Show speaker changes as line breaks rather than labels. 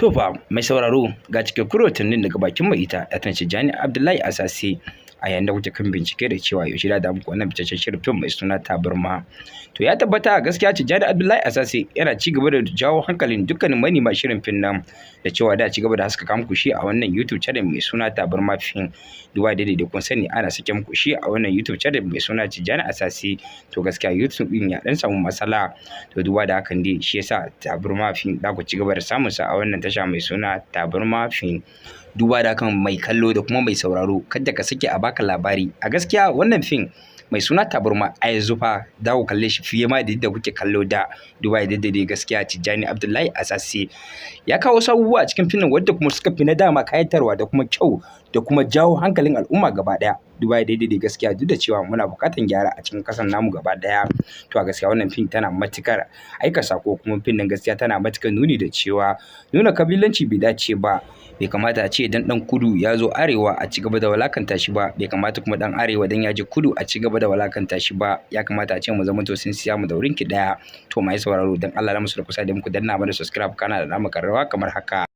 To fa mai sauraro ga cikakkun rahotannin daga bakin mai ita ya tantance Jani Abdullahi Asase a yayin da kuke kan bincike da cewa yaushe da muku wannan fitaccen shirin fim mai suna Tabarma. To ya tabbata gaskiya ce Jani Abdullahi Asase yana ci gaba da jawo hankalin dukkanin manema shirin fim nan da cewa da ci gaba da haskaka muku shi a wannan YouTube channel mai suna Tabarma Film. Duba da kun sani ana sake muku shi a wannan YouTube channel mai suna Jani Asase. To gaskiya YouTube din ya dan samu matsala. To duba da hakan dai shi yasa Tabarma Film da ku ci gaba da samun sa a wannan tasha mai suna Tabarma Film. Duba da kan mai kallo da kuma mai sauraro kada ka sake a baka labari a gaskiya wannan film mai suna Tabarma a yanzu fa da ku kalle shi fiye ma da yadda kuke kallo da duba da dai gaskiya Tijjani Abdullahi Asase ya kawo sabuwa a cikin filmin wanda kuma suka fi na dama kayatarwa da kuma kyau da kuma jawo hankalin al'umma gaba daya duba da dai gaskiya duk da cewa muna bukatan gyara a cikin kasan namu gaba daya to a gaskiya wannan film tana matukar aika sako kuma film din gaskiya tana matukar nuni da cewa nuna kabilanci bai dace ba bai kamata a ce dan kudu ya zo arewa a ci gaba da walakanta shi ba bai kamata kuma dan arewa dan ya je kudu a ci gaba da walakanta shi ba ya kamata a ce mu zama to sun siya mu daurin ki daya to mai sauraro dan Allah na musu da kusa da muku danna mana subscribe kana da namu karrawa kamar haka